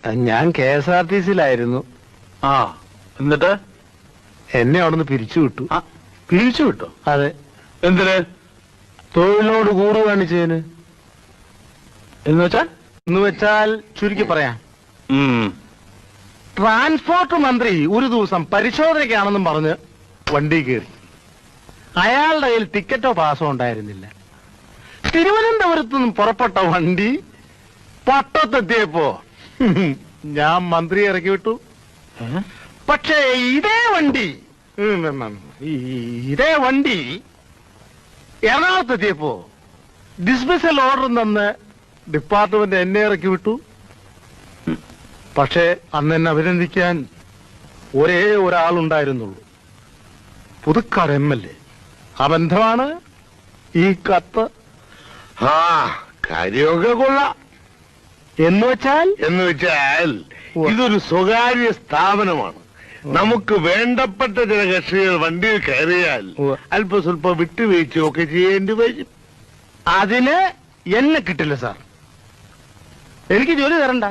ഞാൻ KSRTC-യിലായിരുന്നു. ആ, എന്നിട്ട് എന്നെ അവിടുന്ന് പിരിച്ചുവിട്ടു. പിരിച്ചു വിട്ടോ? അതെ. എന്തിന്? തൊഴിലിനോട് കൂറ് കാണിച്ചതിന്. എന്ന് വെച്ചാൽ ചുരുക്കി പറയാം, ട്രാൻസ്പോർട്ട് മന്ത്രി ഒരു ദിവസം പരിശോധനയ്ക്കാണെന്നും പറഞ്ഞ് വണ്ടി കയറി. അയാളുടെ കയ്യിൽ ടിക്കറ്റോ പാസോ ഉണ്ടായിരുന്നില്ല. തിരുവനന്തപുരത്തു നിന്നും പുറപ്പെട്ട വണ്ടി പട്ടത്തെത്തിയപ്പോ ഞാൻ മന്ത്രിയെ ഇറക്കി വിട്ടു. പക്ഷേ ഇതേ വണ്ടി എറണാകുളത്തെത്തിയപ്പോ ഡിസ്മിസൽ ഓർഡർ തന്ന് ഡിപ്പാർട്ട്മെന്റ് എന്നെ ഇറക്കി വിട്ടു. പക്ഷേ അന്ന് എന്നെ അഭിനന്ദിക്കാൻ ഒരേ ഒരാളുണ്ടായിരുന്നുള്ളൂ, പുതുക്കാട് MLA. ആ ബന്ധമാണ് ഈ കത്ത്. കാര്യമൊക്കെ കൊള്ളാം. എന്ന് വെച്ചാൽ ഇതൊരു സ്വകാര്യ സ്ഥാപനമാണ്. നമുക്ക് വേണ്ടപ്പെട്ട ചില കക്ഷികൾ വണ്ടിയിൽ കയറിയാൽ അല്പ സ്വല്പം വിട്ടുവീഴ്ചയൊക്കെ ചെയ്യേണ്ടി വരും. അതിന് എന്നെ കിട്ടില്ല സാർ. എനിക്ക് ജോലി തരണ്ട.